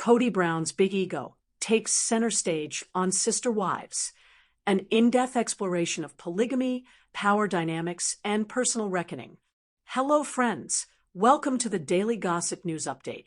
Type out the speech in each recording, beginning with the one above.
Kody Brown's big ego takes center stage on Sister Wives, an in-depth exploration of polygamy, power dynamics, and personal reckoning. Hello, friends. Welcome to the Daily Gossip News Update.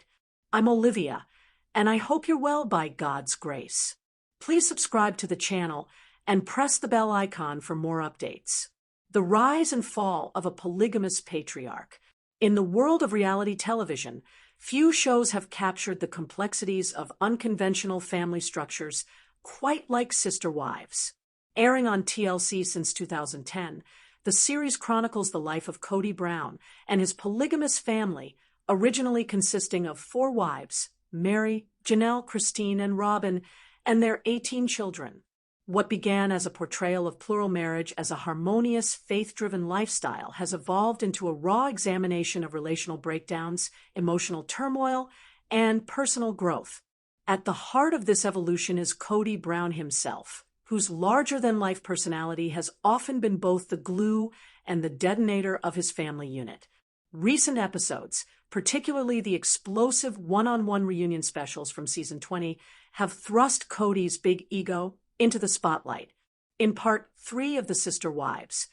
I'm Olivia, and I hope you're well by God's grace. Please subscribe to the channel and press the bell icon for more updates. The rise and fall of a polygamous patriarch. In the world of reality television, few shows have captured the complexities of unconventional family structures quite like Sister Wives. Airing on TLC since 2010, the series chronicles the life of Kody Brown and his polygamous family, originally consisting of 4 wives, Meri, Janelle, Christine, and Robyn, and their 18 children. What began as a portrayal of plural marriage as a harmonious, faith-driven lifestyle has evolved into a raw examination of relational breakdowns, emotional turmoil, and personal growth. At the heart of this evolution is Kody Brown himself, whose larger-than-life personality has often been both the glue and the detonator of his family unit. Recent episodes, particularly the explosive one-on-one reunion specials from season 20, have thrust Kody's big ego into the spotlight. In part 3 of The Sister Wives,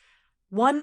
One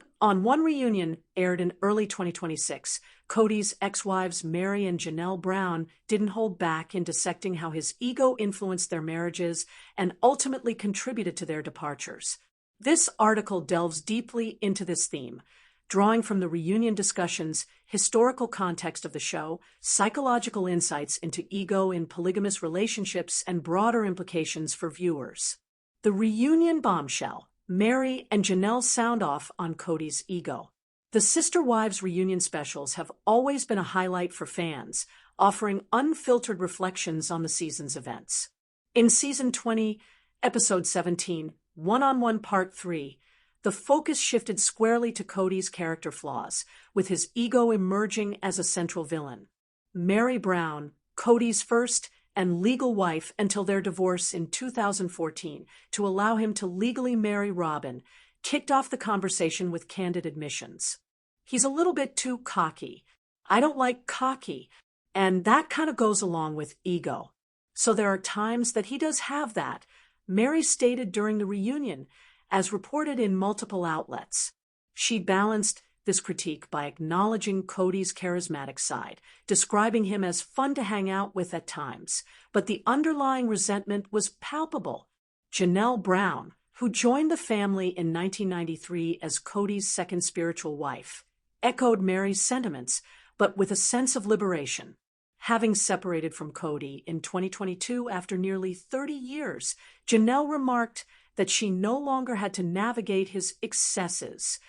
reunion aired in early 2026, Kody's ex-wives Meri and Janelle Brown didn't hold back in dissecting how his ego influenced their marriages and ultimately contributed to their departures. This article delves deeply into this theme, drawing from the reunion discussions, historical context of the show, psychological insights into ego in polygamous relationships, and broader implications for viewers. The reunion bombshell, Meri and Janelle sound off on Kody's ego. The Sister Wives reunion specials have always been a highlight for fans, offering unfiltered reflections on the season's events. In season 20, episode 17, One-on-One Part 3, the focus shifted squarely to Kody's character flaws, with his ego emerging as a central villain. Meri Brown, Kody's first and legal wife until their divorce in 2014 to allow him to legally marry Robyn, kicked off the conversation with candid admissions. He's a little bit too cocky. I don't like cocky, and that kind of goes along with ego. So there are times that he does have that, Meri stated during the reunion, as reported in multiple outlets. She balanced this critique by acknowledging Kody's charismatic side, describing him as fun to hang out with at times, but the underlying resentment was palpable. Janelle Brown, who joined the family in 1993 as Kody's second spiritual wife, echoed Meri's sentiments, but with a sense of liberation. Having separated from Kody in 2022 after nearly 30 years, Janelle remarked that she no longer had to navigate his excesses.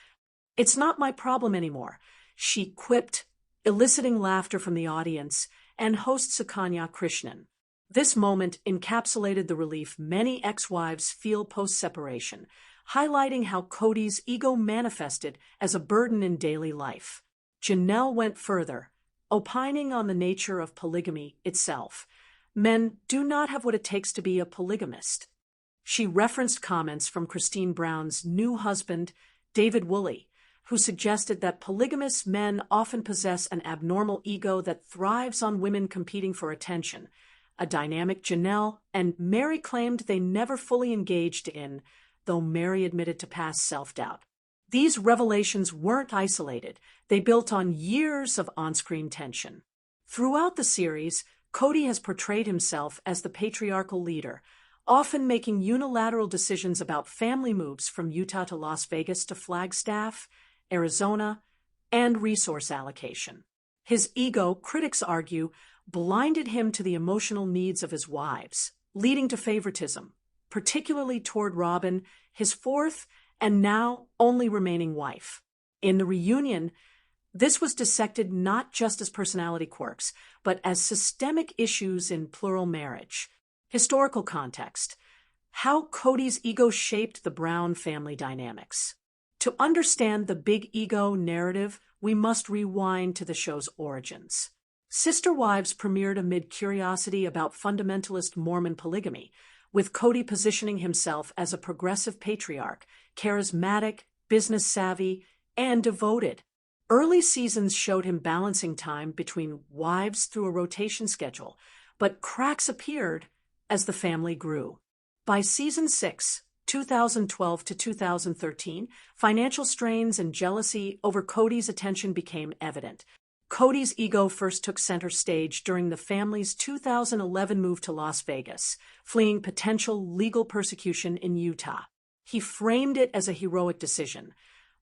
"It's not my problem anymore," she quipped, eliciting laughter from the audience and host Sukanya Krishnan. This moment encapsulated the relief many ex-wives feel post-separation, highlighting how Kody's ego manifested as a burden in daily life. Janelle went further, opining on the nature of polygamy itself. Men do not have what it takes to be a polygamist. She referenced comments from Christine Brown's new husband, David Woolley, who suggested that polygamous men often possess an abnormal ego that thrives on women competing for attention, a dynamic Janelle and Meri claimed they never fully engaged in, though Meri admitted to past self-doubt. These revelations weren't isolated. They built on years of on-screen tension. Throughout the series, Kody has portrayed himself as the patriarchal leader, often making unilateral decisions about family moves from Utah to Las Vegas to Flagstaff, Arizona, and resource allocation. His ego, critics argue, blinded him to the emotional needs of his wives, leading to favoritism, particularly toward Robyn, his fourth and now only remaining wife. In the reunion, this was dissected not just as personality quirks, but as systemic issues in plural marriage. Historical context: how Kody's ego shaped the Brown family dynamics. To understand the big ego narrative, we must rewind to the show's origins. Sister Wives premiered amid curiosity about fundamentalist Mormon polygamy, with Kody positioning himself as a progressive patriarch, charismatic, business-savvy, and devoted. Early seasons showed him balancing time between wives through a rotation schedule, but cracks appeared as the family grew. By season 6, 2012 to 2013, financial strains and jealousy over Kody's attention became evident. Kody's ego first took center stage during the family's 2011 move to Las Vegas, fleeing potential legal persecution in Utah. He framed it as a heroic decision,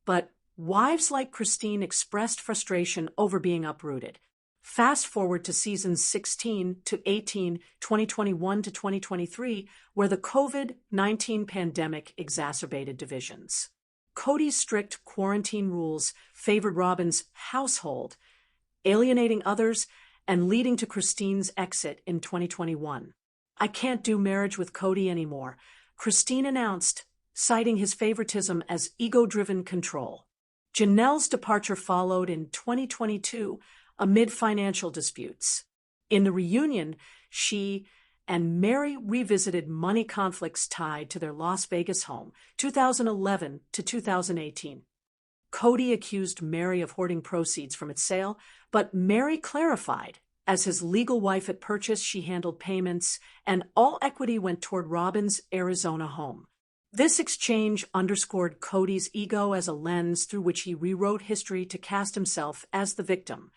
but wives like Christine expressed frustration over being uprooted. Fast forward to seasons 16 to 18, 2021 to 2023, where the COVID-19 pandemic exacerbated divisions. Kody's strict quarantine rules favored Robyn's household, alienating others and leading to Christine's exit in 2021. "I can't do marriage with Kody anymore," Christine announced, citing his favoritism as ego-driven control. Janelle's departure followed in 2022 amid financial disputes. In the reunion, she and Meri revisited money conflicts tied to their Las Vegas home, 2011 to 2018. Kody accused Meri of hoarding proceeds from its sale, but Meri clarified, as his legal wife at purchase, she handled payments, and all equity went toward Robyn's Arizona home. This exchange underscored Kody's ego as a lens through which he rewrote history to cast himself as the victim.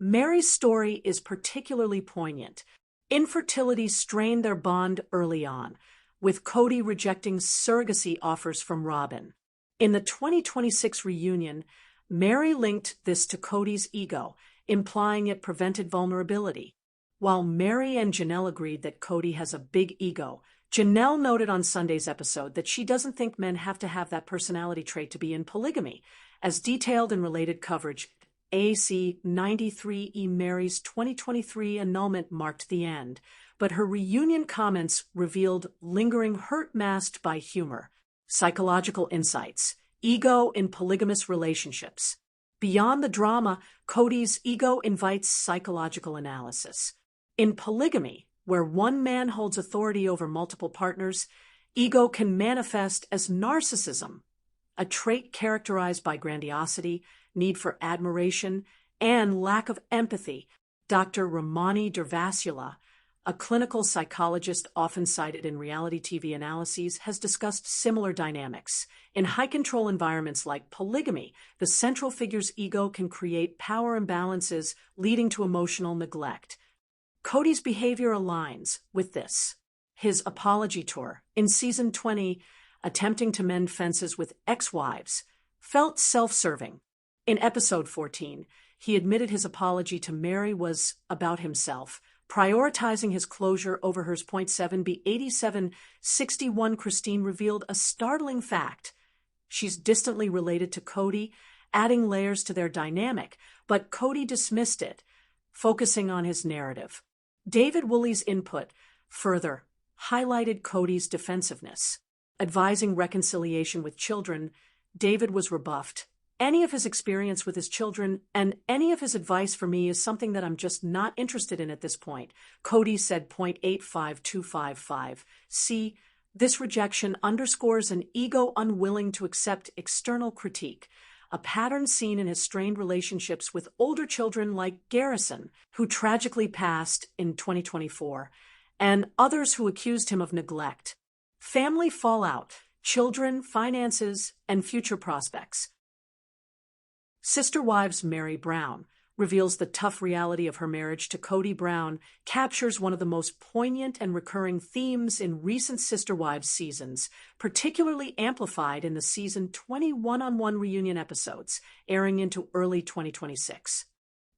Meri's story is particularly poignant. Infertility strained their bond early on, with Kody rejecting surrogacy offers from Robyn. In the 2026 reunion, Meri linked this to Kody's ego, implying it prevented vulnerability. While Meri and Janelle agreed that Kody has a big ego, Janelle noted on Sunday's episode that she doesn't think men have to have that personality trait to be in polygamy. As detailed in related coverage, AC 93E Meri's 2023 annulment marked the end, but her reunion comments revealed lingering hurt masked by humor, psychological insights, ego in polygamous relationships. Beyond the drama, Kody's ego invites psychological analysis. In polygamy, where one man holds authority over multiple partners, ego can manifest as narcissism, a trait characterized by grandiosity, need for admiration, and lack of empathy. Dr. Ramani Durvasula, a clinical psychologist often cited in reality TV analyses, has discussed similar dynamics. In high-control environments like polygamy, the central figure's ego can create power imbalances, leading to emotional neglect. Kody's behavior aligns with this. His apology tour, in season 20, attempting to mend fences with ex-wives, felt self-serving. In episode 14, he admitted his apology to Meri was about himself, prioritizing his closure over hers. 7B 8761 Christine revealed a startling fact. She's distantly related to Kody, adding layers to their dynamic, but Kody dismissed it, focusing on his narrative. David Woolley's input further highlighted Kody's defensiveness. Advising reconciliation with children, David was rebuffed. "Any of his experience with his children and any of his advice for me is something that I'm just not interested in at this point," Kody said. 85255. See, this rejection underscores an ego unwilling to accept external critique, a pattern seen in his strained relationships with older children like Garrison, who tragically passed in 2024, and others who accused him of neglect. Family fallout, children, finances, and future prospects. Sister Wives Meri Brown reveals the tough reality of her marriage to Kody Brown, captures one of the most poignant and recurring themes in recent Sister Wives seasons, particularly amplified in the season 20 one-on-one reunion episodes, airing into early 2026.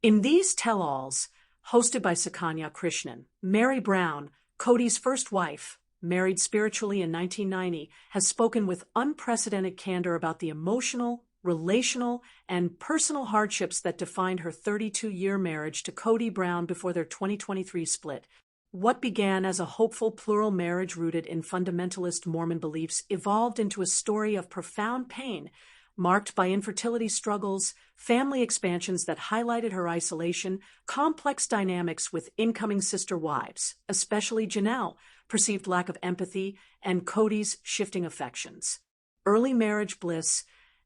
In these tell-alls, hosted by Sukanya Krishnan, Meri Brown, Kody's first wife, married spiritually in 1990, has spoken with unprecedented candor about the emotional, relational, and personal hardships that defined her 32-year marriage to Kody Brown before their 2023 split. What began as a hopeful plural marriage rooted in fundamentalist Mormon beliefs evolved into a story of profound pain, marked by infertility struggles, family expansions that highlighted her isolation, complex dynamics with incoming sister wives, especially Janelle, perceived lack of empathy, and Kody's shifting affections. Early marriage bliss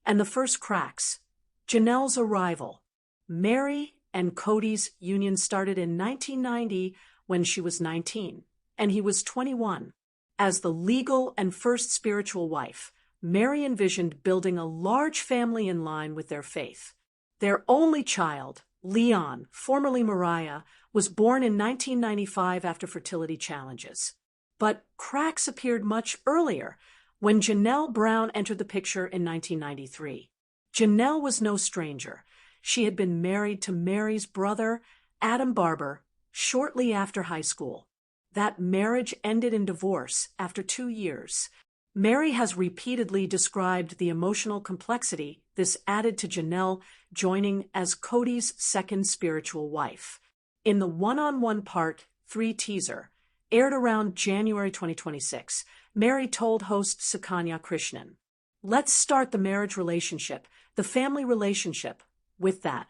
and the first cracks. Janelle's arrival. Meri and Kody's union started in 1990, when she was 19, and he was 21. As the legal and first spiritual wife, Meri envisioned building a large family in line with their faith. Their only child, Leon, formerly Mariah, was born in 1995 after fertility challenges. But cracks appeared much earlier, when Janelle Brown entered the picture in 1993. Janelle was no stranger. She had been married to Meri's brother, Adam Barber, shortly after high school. That marriage ended in divorce after 2 years. Meri has repeatedly described the emotional complexity this added to Janelle joining as Kody's second spiritual wife. In the one-on-one Part 3 teaser, aired around January 2026, Meri told host Sukanya Krishnan, "Let's start the marriage relationship, the family relationship, with that."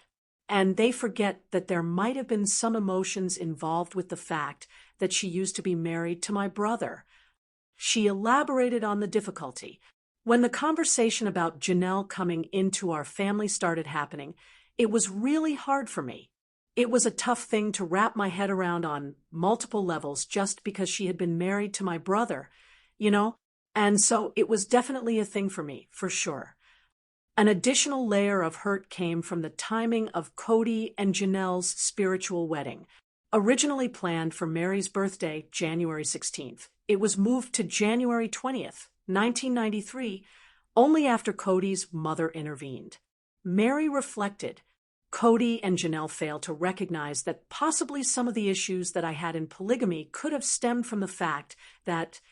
And they forget that there might have been some emotions involved with the fact that she used to be married to my brother. She elaborated on the difficulty. When the conversation about Janelle coming into our family started happening, it was really hard for me. It was a tough thing to wrap my head around on multiple levels just because she had been married to my brother, And so it was definitely a thing for me, for sure. An additional layer of hurt came from the timing of Kody and Janelle's spiritual wedding. Originally planned for Meri's birthday, January 16th, it was moved to January 20th, 1993, only after Kody's mother intervened. Meri reflected, "Kody and Janelle failed to recognize that possibly some of the issues that I had in polygamy could have stemmed from the fact that,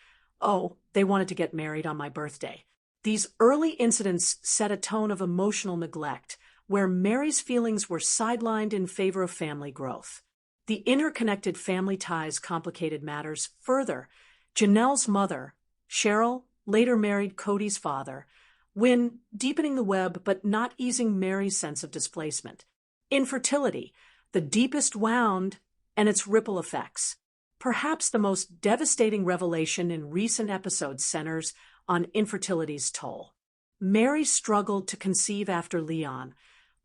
they wanted to get married on my birthday." These early incidents set a tone of emotional neglect, where Meri's feelings were sidelined in favor of family growth. The interconnected family ties complicated matters further. Janelle's mother, Cheryl, later married Kody's father, Wynn, deepening the web but not easing Meri's sense of displacement. Infertility, the deepest wound, and its ripple effects. Perhaps the most devastating revelation in recent episodes centers on infertility's toll. Meri struggled to conceive after Leon,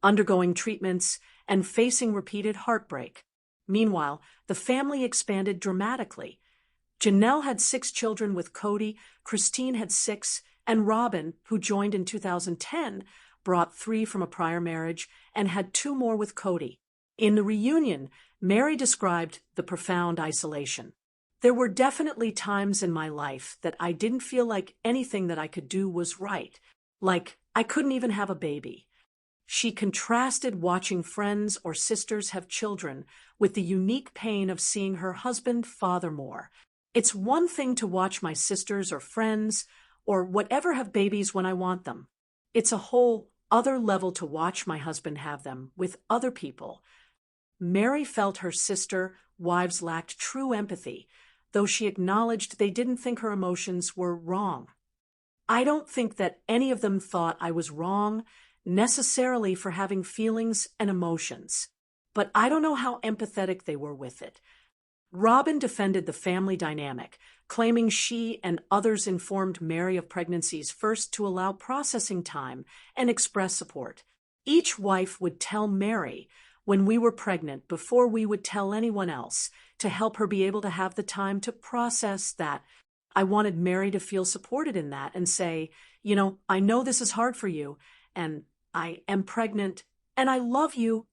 undergoing treatments and facing repeated heartbreak. Meanwhile, the family expanded dramatically. Janelle had 6 children with Kody, Christine had 6, and Robyn, who joined in 2010, brought 3 from a prior marriage and had 2 more with Kody. In the reunion, Meri described the profound isolation. "There were definitely times in my life that I didn't feel like anything that I could do was right, like I couldn't even have a baby." She contrasted watching friends or sisters have children with the unique pain of seeing her husband father more. "It's one thing to watch my sisters or friends or whatever have babies when I want them. It's a whole other level to watch my husband have them with other people." Meri felt her sister wives lacked true empathy, though she acknowledged they didn't think her emotions were wrong. "I don't think that any of them thought I was wrong necessarily for having feelings and emotions, but I don't know how empathetic they were with it." Robyn defended the family dynamic, claiming she and others informed Meri of pregnancies first to allow processing time and express support. "Each wife would tell Meri when we were pregnant before we would tell anyone else, to help her be able to have the time to process that." I wanted Meri to feel supported in that and say, "I know this is hard for you, and I am pregnant, and I love you."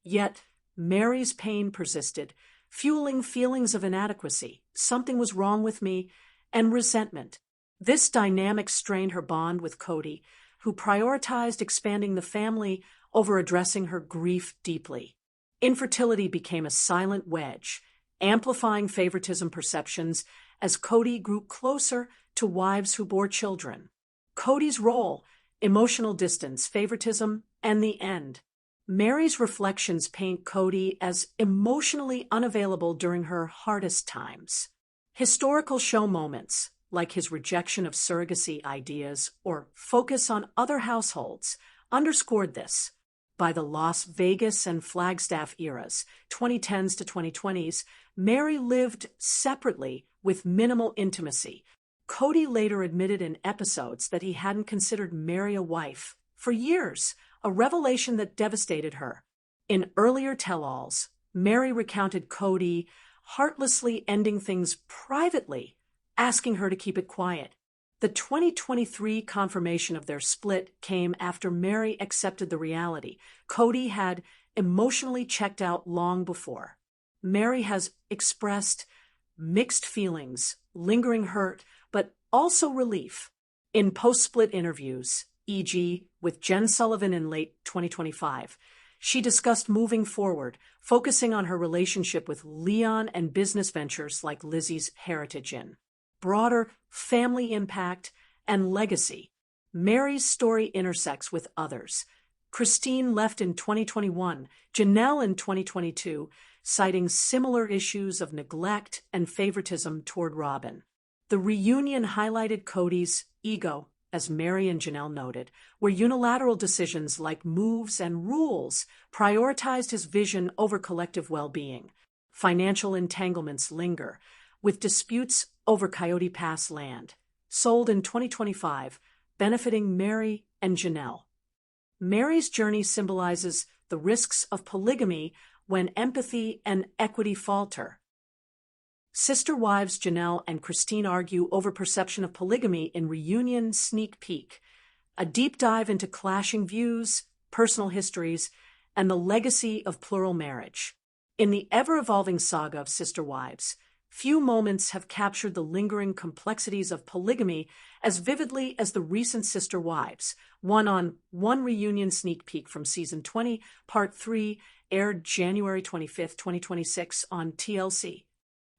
Yet Meri's pain persisted, fueling feelings of inadequacy, something was wrong with me, and resentment. This dynamic strained her bond with Kody, who prioritized expanding the family over addressing her grief deeply. Infertility became a silent wedge, amplifying favoritism perceptions as Kody grew closer to wives who bore children. Kody's role, emotional distance, favoritism, and the end. Meri's reflections paint Kody as emotionally unavailable during her hardest times. Historical show moments, like his rejection of surrogacy ideas or focus on other households, underscored this. By the Las Vegas and Flagstaff eras, 2010s to 2020s, Meri lived separately with minimal intimacy. Kody later admitted in episodes that he hadn't considered Meri a wife for years, a revelation that devastated her. In earlier tell-alls, Meri recounted Kody heartlessly ending things privately, asking her to keep it quiet. The 2023 confirmation of their split came after Meri accepted the reality. Kody had emotionally checked out long before. Meri has expressed mixed feelings, lingering hurt, but also relief. In post-split interviews, e.g., with Jen Sullivan in late 2025, she discussed moving forward, focusing on her relationship with Leon and business ventures like Lizzie's Heritage Inn. Broader family impact and legacy. Meri's story intersects with others. Christine left in 2021, Janelle in 2022, citing similar issues of neglect and favoritism toward Robyn. The reunion highlighted Kody's ego, as Meri and Janelle noted, where unilateral decisions like moves and rules prioritized his vision over collective well-being. Financial entanglements linger, with disputes over Coyote Pass land, sold in 2025, benefiting Meri and Janelle. Meri's journey symbolizes the risks of polygamy when empathy and equity falter. Sister wives Janelle and Christine argue over perception of polygamy in Reunion Sneak Peek, a deep dive into clashing views, personal histories, and the legacy of plural marriage. In the ever-evolving saga of sister wives, few moments have captured the lingering complexities of polygamy as vividly as the recent Sister Wives, one-on-one reunion sneak peek from Season 20, Part 3, aired January 25, 2026 on TLC.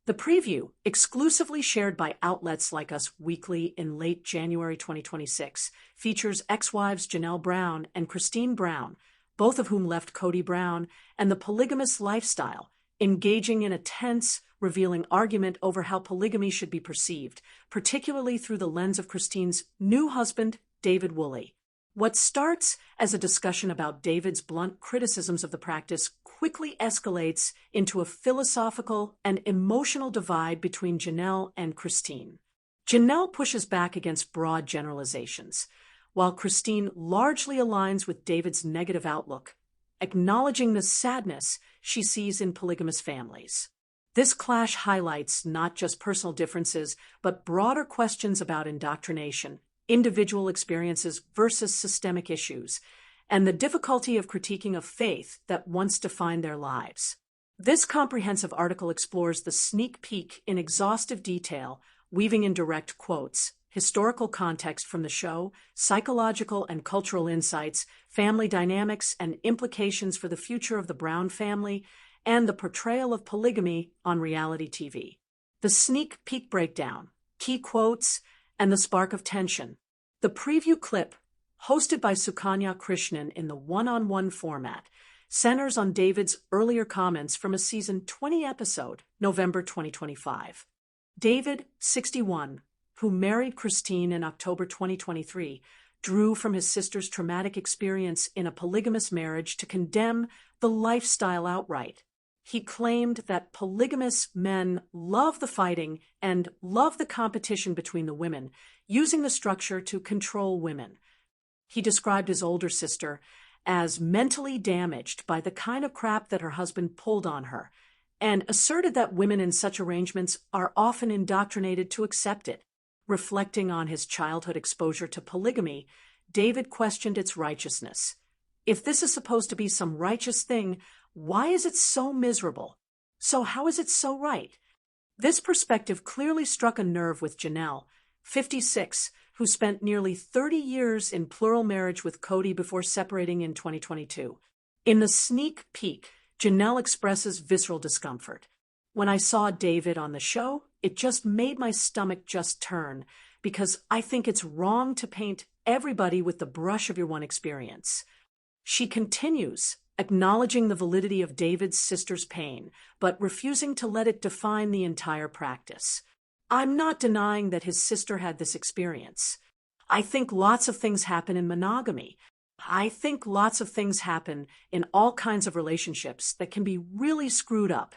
The preview, exclusively shared by outlets like Us Weekly in late January 2026, features ex-wives Janelle Brown and Christine Brown, both of whom left Kody Brown and the polygamous lifestyle, engaging in a tense, revealing argument over how polygamy should be perceived, particularly through the lens of Christine's new husband, David Woolley. What starts as a discussion about David's blunt criticisms of the practice quickly escalates into a philosophical and emotional divide between Janelle and Christine. Janelle pushes back against broad generalizations, while Christine largely aligns with David's negative outlook, acknowledging the sadness she sees in polygamous families. This clash highlights not just personal differences, but broader questions about indoctrination, individual experiences versus systemic issues, and the difficulty of critiquing a faith that once defined their lives. This comprehensive article explores the sneak peek in exhaustive detail, weaving in direct quotes, historical context from the show, psychological and cultural insights, family dynamics and implications for the future of the Brown family, and the portrayal of polygamy on reality TV. The sneak peek breakdown, key quotes, and the spark of tension. The preview clip, hosted by Sukanya Krishnan in the one-on-one format, centers on David's earlier comments from a Season 20 episode, November 2025. David, 61, who married Christine in October 2023, drew from his sister's traumatic experience in a polygamous marriage to condemn the lifestyle outright. He claimed that polygamous men love the fighting and love the competition between the women, using the structure to control women. He described his older sister as mentally damaged by the kind of crap that her husband pulled on her, and asserted that women in such arrangements are often indoctrinated to accept it. Reflecting on his childhood exposure to polygamy, David questioned its righteousness. If this is supposed to be some righteous thing, why is it so miserable? So how is it so right? This perspective clearly struck a nerve with Janelle, 56, who spent nearly 30 years in plural marriage with Kody before separating in 2022. In the sneak peek, Janelle expresses visceral discomfort. When I saw David on the show, it just made my stomach just turn, because I think it's wrong to paint everybody with the brush of your one experience. She continues, acknowledging the validity of David's sister's pain, but refusing to let it define the entire practice. I'm not denying that his sister had this experience. I think lots of things happen in monogamy. I think lots of things happen in all kinds of relationships that can be really screwed up.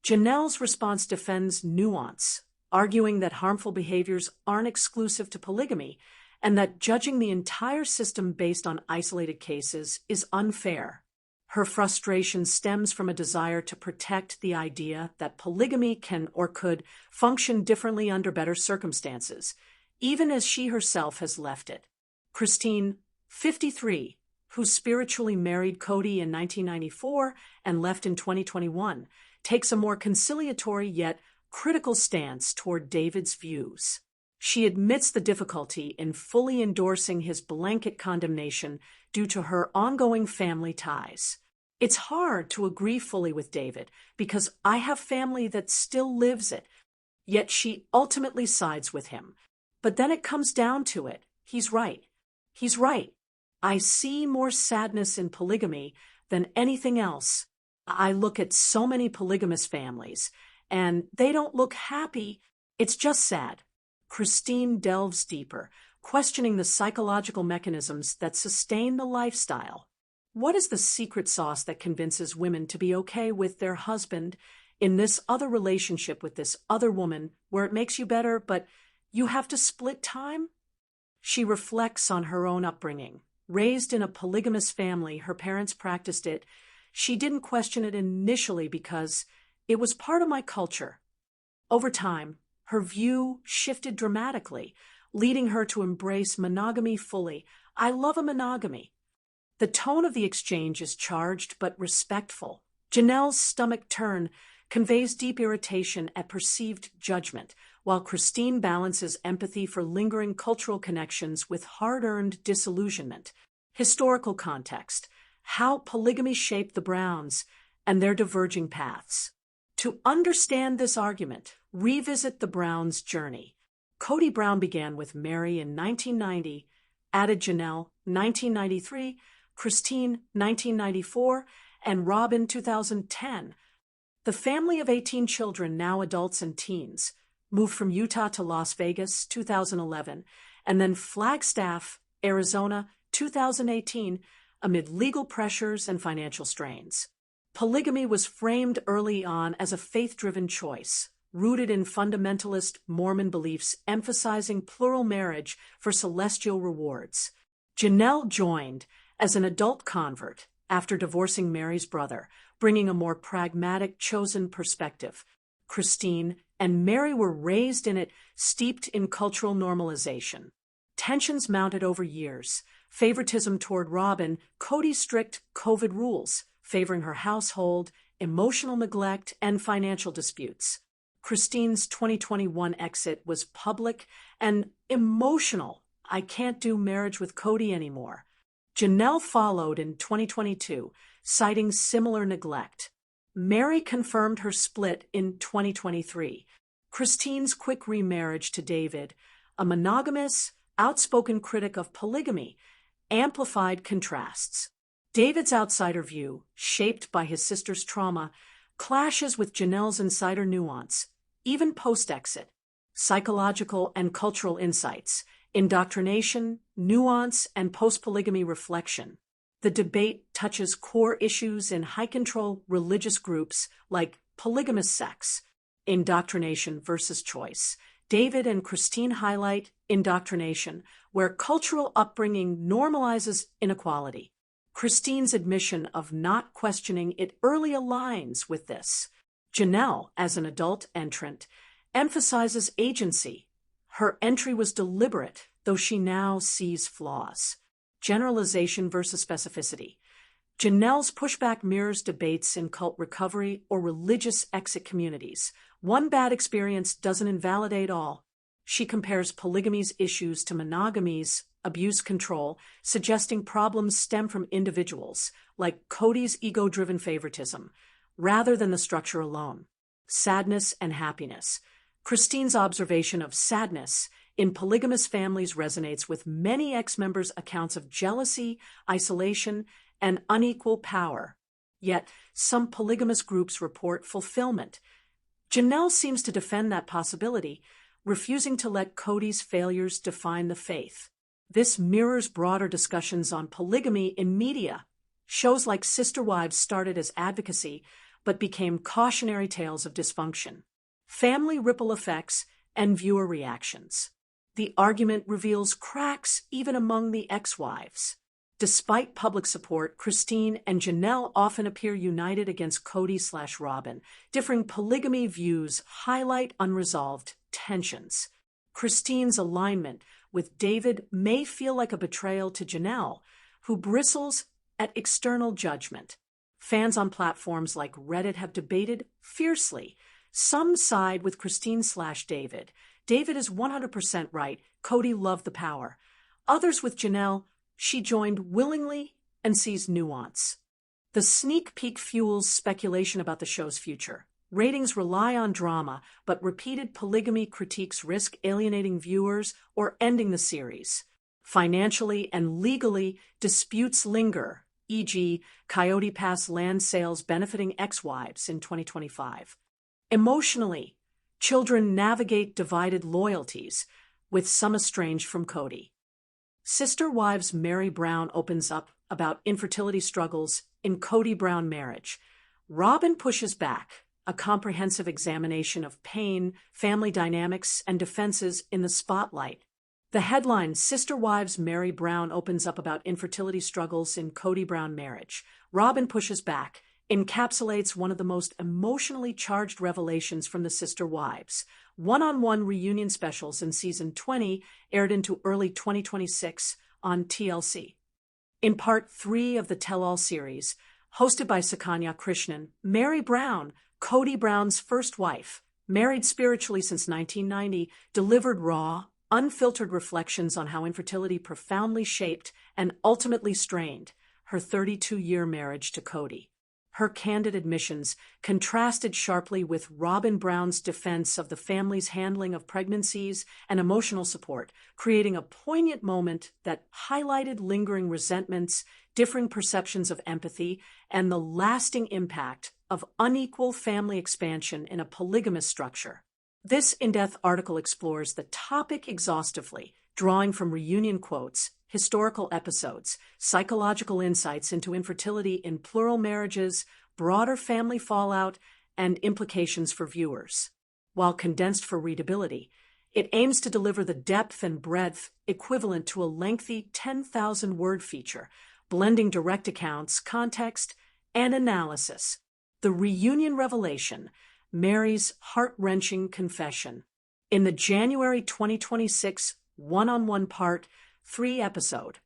Janelle's response defends nuance, arguing that harmful behaviors aren't exclusive to polygamy and that judging the entire system based on isolated cases is unfair. Her frustration stems from a desire to protect the idea that polygamy can or could function differently under better circumstances, even as she herself has left it. Christine, 53, who spiritually married Kody in 1994 and left in 2021, takes a more conciliatory yet critical stance toward David's views. She admits the difficulty in fully endorsing his blanket condemnation due to her ongoing family ties. It's hard to agree fully with David because I have family that still lives it, yet she ultimately sides with him. But then it comes down to it. He's right. He's right. I see more sadness in polygamy than anything else. I look at so many polygamous families, and they don't look happy. It's just sad. Christine delves deeper, questioning the psychological mechanisms that sustain the lifestyle. What is the secret sauce that convinces women to be okay with their husband in this other relationship with this other woman where it makes you better, but you have to split time? She reflects on her own upbringing. Raised in a polygamous family, her parents practiced it. She didn't question it initially because it was part of my culture. Over time, her view shifted dramatically, leading her to embrace monogamy fully. I love a monogamy. The tone of the exchange is charged but respectful. Janelle's stomach turn conveys deep irritation at perceived judgment, while Christine balances empathy for lingering cultural connections with hard-earned disillusionment. Historical context: how polygamy shaped the Browns and their diverging paths. To understand this argument, revisit the Browns' journey. Kody Brown began with Meri in 1990, added Janelle 1993, Christine 1994, and Robyn 2010. The family of 18 children, now adults and teens, moved from Utah to Las Vegas 2011, and then Flagstaff, Arizona 2018, amid legal pressures and financial strains. Polygamy was framed early on as a faith-driven choice, rooted in fundamentalist Mormon beliefs emphasizing plural marriage for celestial rewards. Janelle joined as an adult convert after divorcing Meri's brother, bringing a more pragmatic, chosen perspective. Christine and Meri were raised in it, steeped in cultural normalization. Tensions mounted over years. Favoritism toward Robyn, Kody's strict COVID rules, favoring her household, emotional neglect, and financial disputes. Christine's 2021 exit was public and emotional. I can't do marriage with Kody anymore. Janelle followed in 2022, citing similar neglect. Meri confirmed her split in 2023. Christine's quick remarriage to David, a monogamous, outspoken critic of polygamy, amplified contrasts. David's outsider view, shaped by his sister's trauma, clashes with Janelle's insider nuance, even post-exit. Psychological and cultural insights, indoctrination, nuance, and post-polygamy reflection. The debate touches core issues in high-control religious groups like polygamous sex, indoctrination versus choice. David and Christine highlight indoctrination, where cultural upbringing normalizes inequality. Christine's admission of not questioning it early aligns with this. Janelle, as an adult entrant, emphasizes agency. Her entry was deliberate, though she now sees flaws. Generalization versus specificity. Janelle's pushback mirrors debates in cult recovery or religious exit communities. One bad experience doesn't invalidate all. She compares polygamy's issues to monogamy's abuse control, suggesting problems stem from individuals, like Kody's ego-driven favoritism, rather than the structure alone. Sadness and happiness. Christine's observation of sadness in polygamous families resonates with many ex-members' accounts of jealousy, isolation, and unequal power. Yet, some polygamous groups report fulfillment. Janelle seems to defend that possibility, refusing to let Kody's failures define the faith. This mirrors broader discussions on polygamy in media. Shows like Sister Wives started as advocacy, but became cautionary tales of dysfunction. Family ripple effects and viewer reactions. The argument reveals cracks even among the ex-wives. Despite public support, Christine and Janelle often appear united against Kody/Robyn. Differing polygamy views highlight unresolved tensions. Christine's alignment with David may feel like a betrayal to Janelle, who bristles at external judgment. Fans on platforms like Reddit have debated fiercely. Some side with Christine/David. David is 100% right. Kody loved the power. Others with Janelle. She joined willingly and sees nuance. The sneak peek fuels speculation about the show's future. Ratings rely on drama, but repeated polygamy critiques risk alienating viewers or ending the series. Financially and legally, disputes linger, e.g., Coyote Pass land sales benefiting ex-wives in 2025. Emotionally, children navigate divided loyalties, with some estranged from Kody. Sister Wives Meri Brown opens up about infertility struggles in Kody Brown marriage. Robyn pushes back, a comprehensive examination of pain, family dynamics, and defenses in the spotlight. The headline, Sister Wives Meri Brown opens up about infertility struggles in Kody Brown marriage. Robyn pushes back, encapsulates one of the most emotionally charged revelations from the Sister Wives. One-on-one reunion specials in season 20 aired into early 2026 on TLC. In part 3 of the Tell-All series, hosted by Sukanya Krishnan, Meri Brown, Kody Brown's first wife, married spiritually since 1990, delivered raw, unfiltered reflections on how infertility profoundly shaped and ultimately strained her 32-year marriage to Kody. Her candid admissions contrasted sharply with Robyn Brown's defense of the family's handling of pregnancies and emotional support, creating a poignant moment that highlighted lingering resentments, differing perceptions of empathy, and the lasting impact of unequal family expansion in a polygamous structure. This in-depth article explores the topic exhaustively, drawing from reunion quotes, historical episodes, psychological insights into infertility in plural marriages, broader family fallout, and implications for viewers. While condensed for readability, it aims to deliver the depth and breadth equivalent to a lengthy 10,000-word feature, blending direct accounts, context, and analysis. The reunion revelation, Meri's heart-wrenching confession. In the January 2026 one-on-one part 3 episode,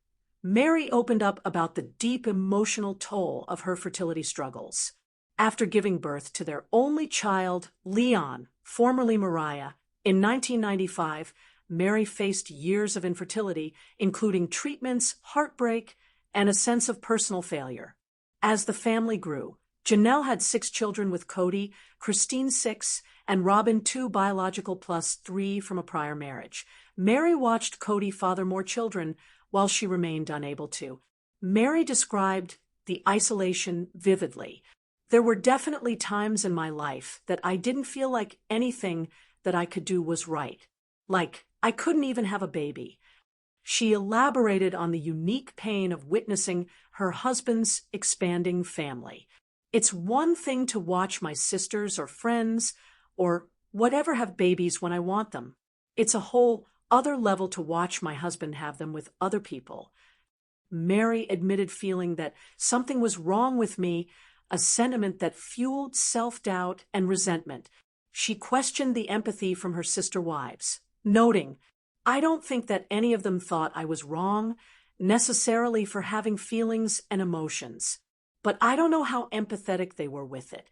Meri opened up about the deep emotional toll of her fertility struggles. After giving birth to their only child, Leon, formerly Mariah, in 1995, Meri faced years of infertility, including treatments, heartbreak, and a sense of personal failure. As the family grew, Janelle had 6 children with Kody, Christine 6, and Robyn 2 biological plus 3 from a prior marriage. Meri watched Kody father more children while she remained unable to. Meri described the isolation vividly. There were definitely times in my life that I didn't feel like anything that I could do was right. Like, I couldn't even have a baby. She elaborated on the unique pain of witnessing her husband's expanding family. It's one thing to watch my sisters or friends or whatever have babies when I want them. It's a whole other level to watch my husband have them with other people. Meri admitted feeling that something was wrong with me, a sentiment that fueled self-doubt and resentment. She questioned the empathy from her sister wives, noting, I don't think that any of them thought I was wrong, necessarily for having feelings and emotions. But I don't know how empathetic they were with it.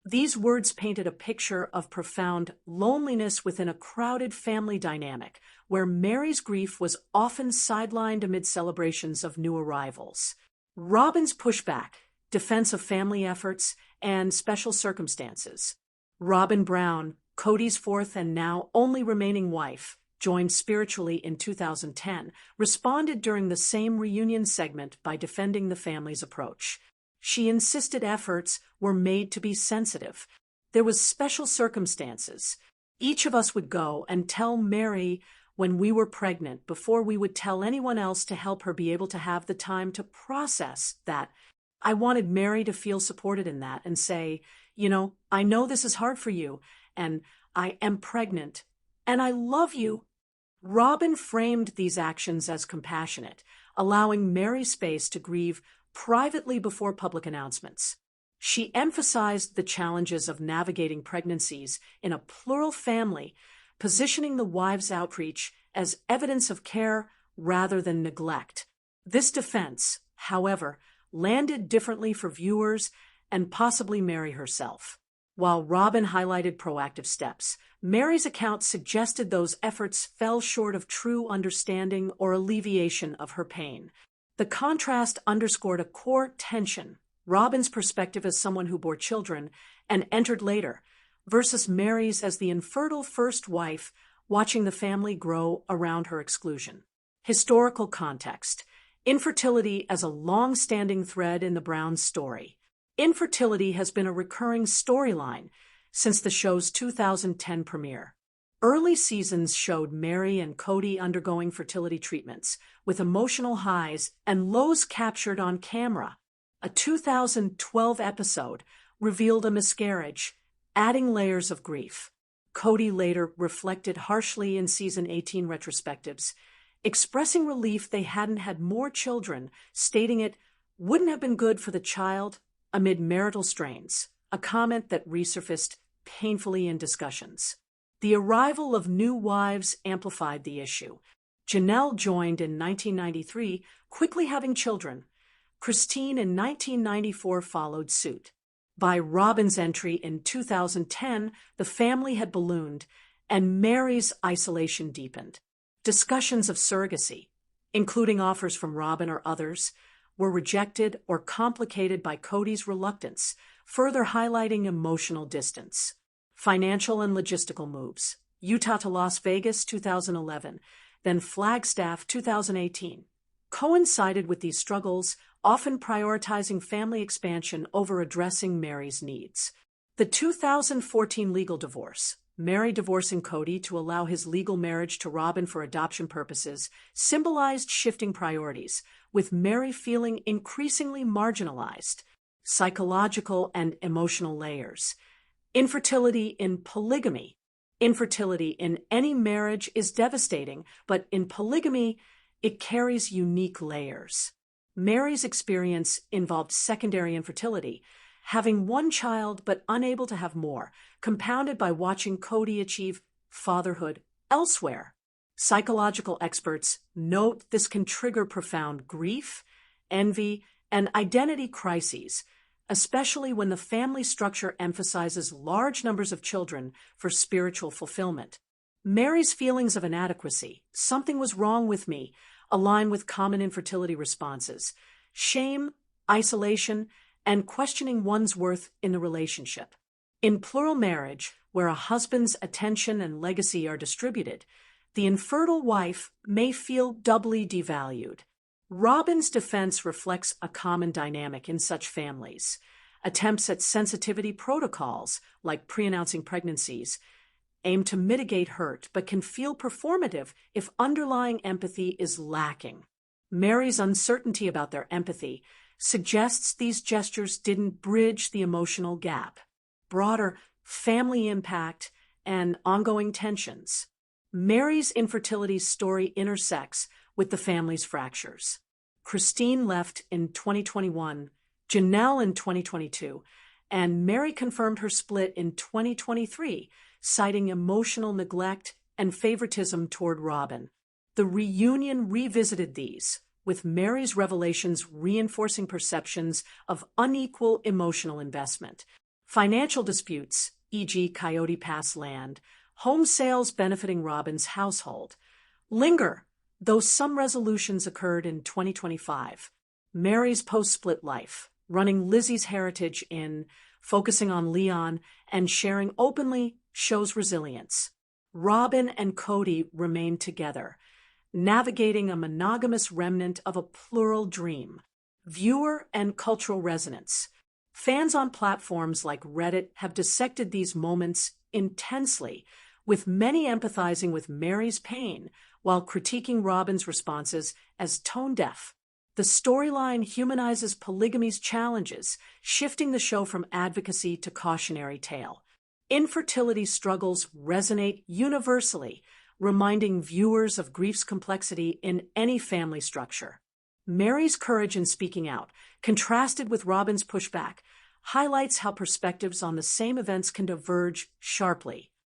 These words painted a picture of profound loneliness within a crowded family dynamic, where Meri's grief was often sidelined amid celebrations of new arrivals. Robyn's pushback, defense of family efforts, and special circumstances. Robyn Brown, Kody's 4th and now only remaining wife, joined spiritually in 2010, responded during the same reunion segment by defending the family's approach. She insisted efforts were made to be sensitive. There was special circumstances. Each of us would go and tell Meri when we were pregnant before we would tell anyone else to help her be able to have the time to process that. I wanted Meri to feel supported in that and say, I know this is hard for you, and I am pregnant, and I love you, Robyn framed these actions as compassionate, allowing Meri space to grieve privately before public announcements. She emphasized the challenges of navigating pregnancies in a plural family, positioning the wives' outreach as evidence of care rather than neglect. This defense, however, landed differently for viewers and possibly Meri herself. While Robyn highlighted proactive steps, Meri's account suggested those efforts fell short of true understanding or alleviation of her pain. The contrast underscored a core tension: Robyn's perspective as someone who bore children and entered later, versus Meri's as the infertile first wife watching the family grow around her exclusion. Historical context: infertility as a long-standing thread in the Brown story. Infertility has been a recurring storyline since the show's 2010 premiere. Early seasons showed Meri and Kody undergoing fertility treatments, with emotional highs and lows captured on camera. A 2012 episode revealed a miscarriage, adding layers of grief. Kody later reflected harshly in season 18 retrospectives, expressing relief they hadn't had more children, stating it wouldn't have been good for the child amid marital strains, a comment that resurfaced painfully in discussions. The arrival of new wives amplified the issue. Janelle joined in 1993, quickly having children. Christine in 1994 followed suit. By Robyn's entry in 2010, the family had ballooned, and Meri's isolation deepened. Discussions of surrogacy, including offers from Robyn or others, were rejected or complicated by Kody's reluctance, further highlighting emotional distance. Financial and logistical moves: Utah to Las Vegas 2011, then Flagstaff 2018, coincided with these struggles, often prioritizing family expansion over addressing Meri's needs. The 2014 legal divorce: Meri divorcing Kody to allow his legal marriage to Robyn for adoption purposes, symbolized shifting priorities, with Meri feeling increasingly marginalized. Psychological and emotional layers: infertility in polygamy. Infertility in any marriage is devastating, but in polygamy, it carries unique layers. Meri's experience involved secondary infertility, having one child but unable to have more, compounded by watching Kody achieve fatherhood elsewhere. Psychological experts note this can trigger profound grief, envy, and identity crises, especially when the family structure emphasizes large numbers of children for spiritual fulfillment. Meri's feelings of inadequacy, something was wrong with me, align with common infertility responses: shame, isolation, and questioning one's worth in the relationship. In plural marriage, where a husband's attention and legacy are distributed, the infertile wife may feel doubly devalued. Robyn's defense reflects a common dynamic in such families. Attempts at sensitivity protocols, like pre-announcing pregnancies, aim to mitigate hurt but can feel performative if underlying empathy is lacking. Meri's uncertainty about their empathy suggests these gestures didn't bridge the emotional gap. Broader family impact and ongoing tensions. Meri's infertility story intersects with the family's fractures. Christine left in 2021, Janelle in 2022, and Meri confirmed her split in 2023, citing emotional neglect and favoritism toward Robyn. The reunion revisited these, with Meri's revelations reinforcing perceptions of unequal emotional investment. Financial disputes, e.g. Coyote Pass land, home sales benefiting Robyn's household, linger, though some resolutions occurred in 2025. Meri's post-split life, running Lizzie's heritage in, focusing on Leon, and sharing openly, shows resilience. Robyn and Kody remain together, navigating a monogamous remnant of a plural dream. Viewer and cultural resonance. Fans on platforms like Reddit have dissected these moments intensely, with many empathizing with Meri's pain while critiquing Robyn's responses as tone-deaf. The storyline humanizes polygamy's challenges, shifting the show from advocacy to cautionary tale. Infertility struggles resonate universally, reminding viewers of grief's complexity in any family structure. Meri's courage in speaking out, contrasted with Robyn's pushback, highlights how perspectives on the same events can diverge sharply.